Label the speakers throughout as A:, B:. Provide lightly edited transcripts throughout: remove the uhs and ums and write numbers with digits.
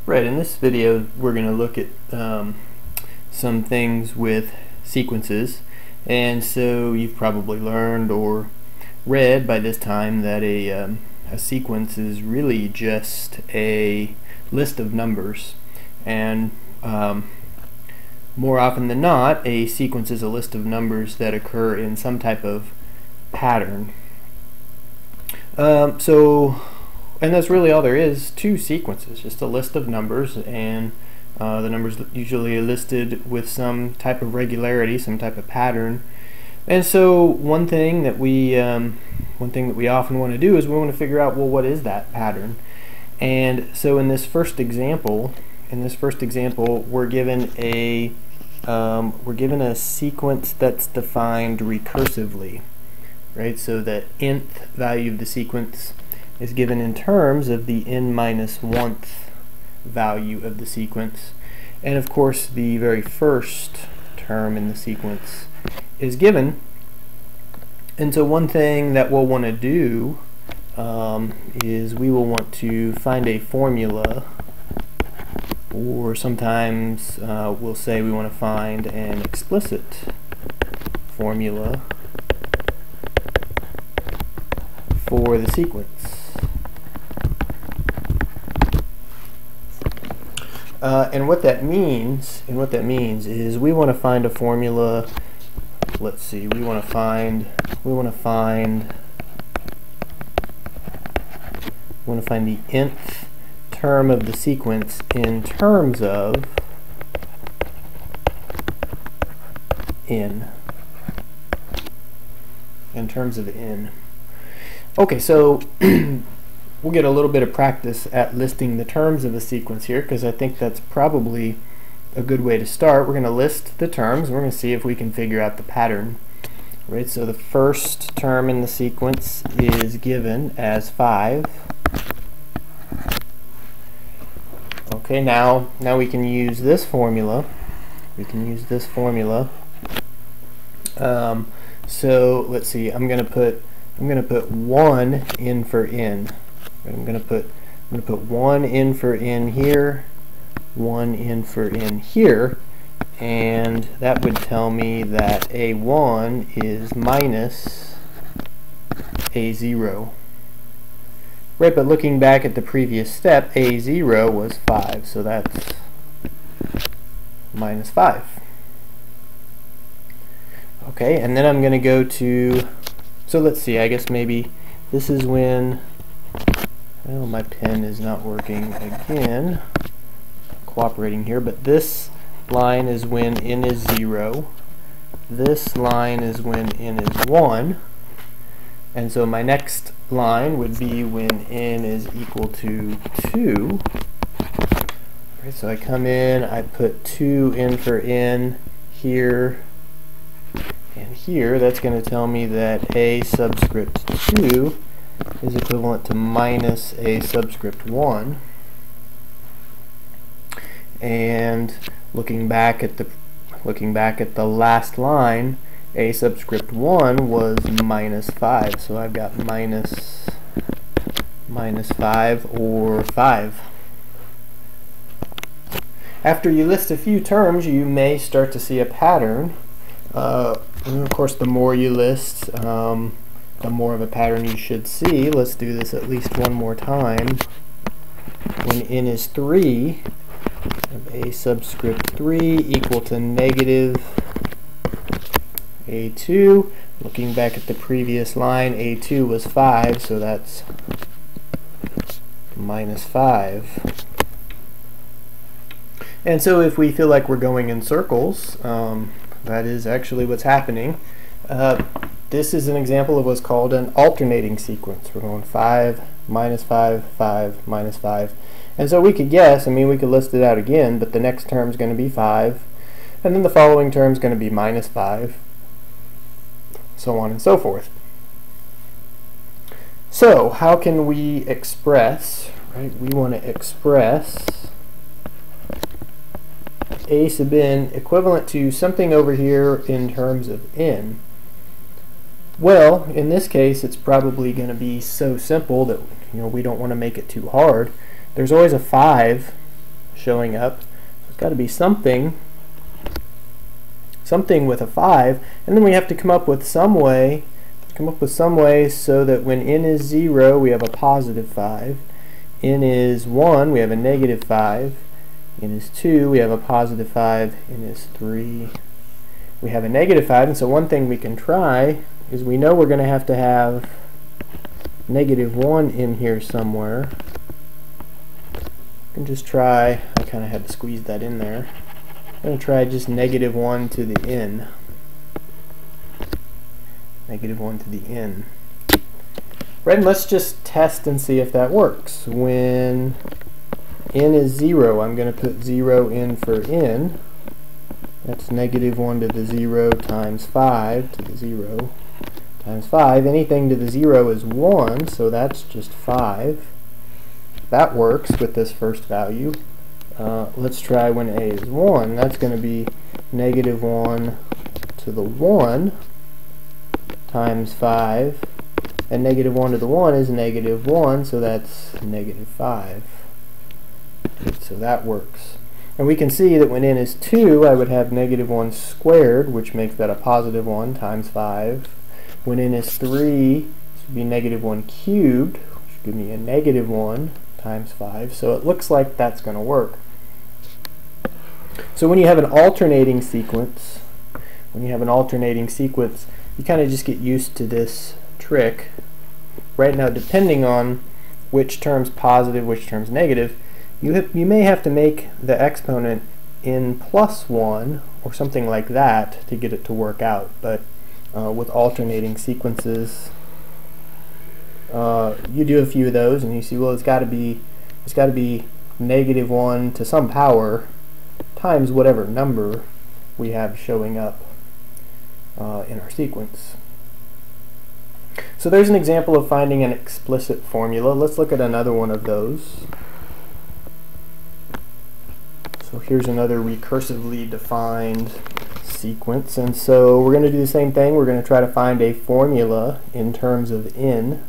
A: Right, in this video we're going to look at some things with sequences, and so you've probably learned or read by this time that a sequence is really just a list of numbers, and more often than not a sequence is a list of numbers that occur in some type of pattern. And that's really all there is to sequences, just a list of numbers, and the numbers usually are listed with some type of regularity, some type of pattern. And so one thing that we often want to do is we want to figure out, well, what is that pattern? And so in this first example, we're given a sequence that's defined recursively, right? So the nth value of the sequence is given in terms of the n-1th value of the sequence, and of course the very first term in the sequence is given. And so one thing that we'll want to do is we will want to find a formula, or sometimes we'll say we want to find an explicit formula for the sequence. And what that means is we want to find a formula. Let's see, we want to find the nth term of the sequence in terms of n. Okay, so we'll get a little bit of practice at listing the terms of a sequence here, because I think that's probably a good way to start. We're going to list the terms, and we're going to see if we can figure out the pattern. Right, so the first term in the sequence is given as 5. Okay, now we can use this formula. So let's see. I'm going to put 1 in for n. I'm going to put 1 in for n here, 1 in for n here, and that would tell me that a1 is minus a0. Right, but looking back at the previous step, a0 was 5, so that's minus 5. Okay, and then I'm going to go to, so let's see, I guess maybe this is when, well, my pen is not working again, cooperating here, but this line is when n is 0, this line is when n is 1, and so my next line would be when n is equal to 2. Right, so I come in, I put 2 in for n here and here. That's going to tell me that a subscript 2 is equivalent to minus a subscript 1. And looking back at the last line, a subscript 1 was minus 5, so I've got minus 5 or 5. After you list a few terms, you may start to see a pattern. And of course, the more you list, the more of a pattern you should see. Let's do this at least one more time. When n is 3, a subscript 3 equal to negative a2. Looking back at the previous line, a2 was 5, so that's minus 5. And so if we feel like we're going in circles, that is actually what's happening. This is an example of what's called an alternating sequence. We're going 5, minus 5, 5, minus 5. And so we could guess, we could list it out again, but the next term is going to be 5, and then the following term is going to be minus 5, so on and so forth. So how can we express, right? We want to express a sub n equivalent to something over here in terms of n. Well, in this case, it's probably going to be so simple that we don't want to make it too hard. There's always a 5 showing up. It's got to be something with a 5, and then we have to come up with some way so that when n is 0 we have a positive 5, n is 1 we have a negative 5, n is 2 we have a positive 5, n is 3 we have a negative 5. And so one thing we can try is, we know we're going to have negative 1 in here somewhere. You can just try, I kind of had to squeeze that in there. I'm going to try just negative 1 to the n. Negative 1 to the n. Right, and let's just test and see if that works. When n is 0, I'm going to put 0 in for n. That's negative 1 to the 0 times 5 to the 0 times 5. Anything to the 0 is 1, so that's just 5. That works with this first value. Let's try when a is 1. That's going to be negative 1 to the 1 times 5. And negative 1 to the 1 is negative 1, so that's negative 5. So that works. And we can see that when n is 2, I would have negative 1 squared, which makes that a positive 1 times 5. When n is 3, this would be negative 1 cubed, which would give me a negative 1 times 5. So it looks like that's going to work. So when you have an alternating sequence, you kind of just get used to this trick. Right now, depending on which term's positive, which term's negative, you may have to make the exponent n plus 1 or something like that to get it to work out. But with alternating sequences, you do a few of those and you see, well, it's got to be negative 1 to some power times whatever number we have showing up in our sequence. So there's an example of finding an explicit formula. Let's look at another one of those. So here's another recursively defined sequence, and so we're going to do the same thing. We're going to try to find a formula in terms of n.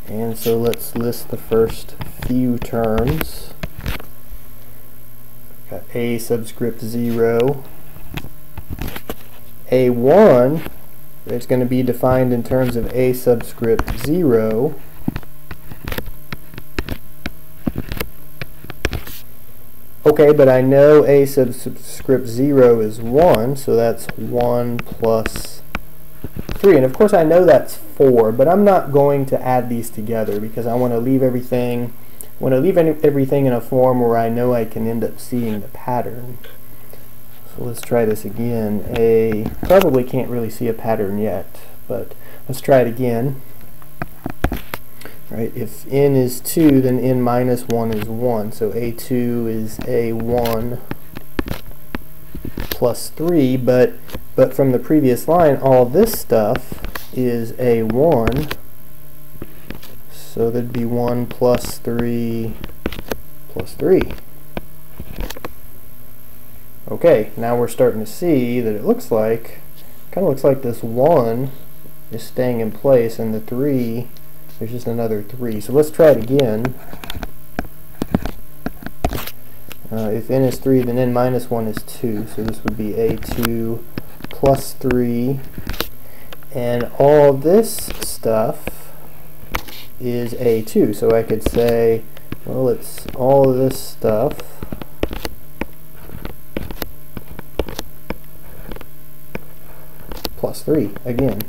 A: And so let's list the first few terms. Got a subscript 0. A1, it's going to be defined in terms of a subscript 0. Okay, but I know a subscript 0 is 1, so that's 1 plus 3. And of course I know that's 4, but I'm not going to add these together because I want to leave everything in a form where I know I can end up seeing the pattern. So let's try this again. Probably can't really see a pattern yet, but let's try it again. Right, if n is 2, then n minus 1 is 1. So a2 is a1 plus 3, but from the previous line, all this stuff is a1. So that'd be 1 plus 3 plus 3. Okay, now we're starting to see that it looks like, kind of looks like this 1 is staying in place, and the 3, there's just another 3. So let's try it again. If n is 3, then n minus 1 is 2. So this would be a2 plus 3. And all this stuff is a2. So I could say, well, it's all of this stuff plus 3 again.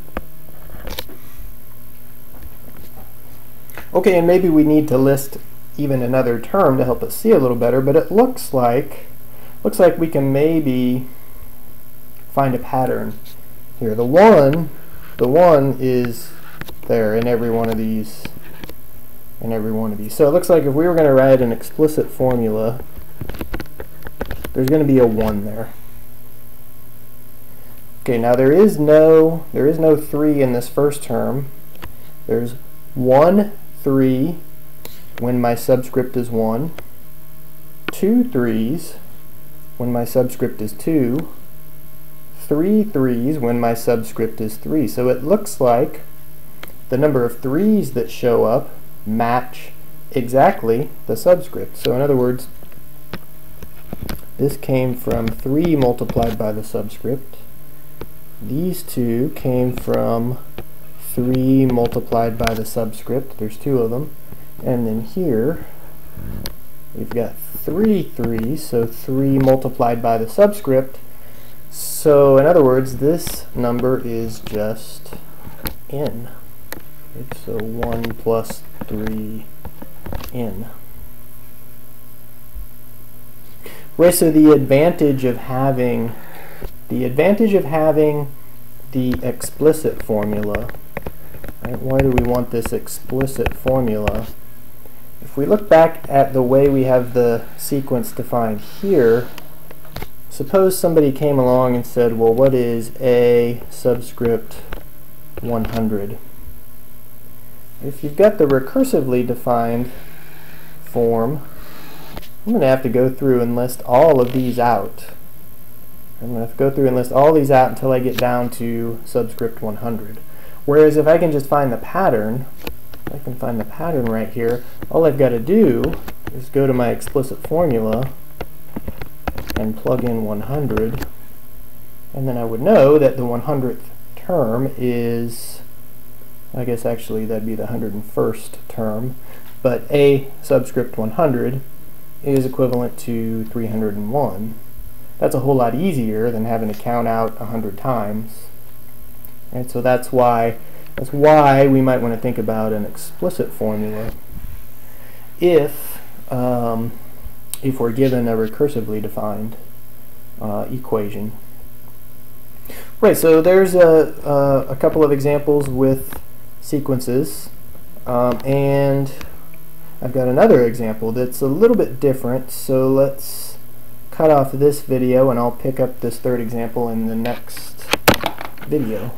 A: Okay, and maybe we need to list even another term to help us see a little better, but it looks like we can maybe find a pattern here. The one is there in every one of these. So it looks like if we were going to write an explicit formula, there's going to be a 1 there. Okay, now there is no 3 in this first term. There's 1, 3 when my subscript is 1, 2 3s when my subscript is 2, 3 3s when my subscript is 3. So it looks like the number of 3s that show up match exactly the subscript. So in other words, This came from 3 multiplied by the subscript. These two came from 3 multiplied by the subscript. There's 2 of them. And then here, we've got 3 3's, so 3 multiplied by the subscript. So in other words, this number is just n. So 1 plus 3n. Right, so the advantage of having the explicit formula, right? Why do we want this explicit formula? If we look back at the way we have the sequence defined here, suppose somebody came along and said, well, what is a subscript 100? If you've got the recursively defined form, I'm going to have to go through and list all of these out. I'm going to have to go through and list all these out until I get down to subscript 100. Whereas if I can just find the pattern, I can find the pattern right here, all I've got to do is go to my explicit formula and plug in 100, and then I would know that the 100th term is, I guess actually that'd be the 101st term, but a subscript 100 is equivalent to 301. That's a whole lot easier than having to count out 100 times. And so that's why we might want to think about an explicit formula if we're given a recursively defined equation. Right, so there's a couple of examples with sequences, and I've got another example that's a little bit different, so let's cut off this video and I'll pick up this third example in the next video.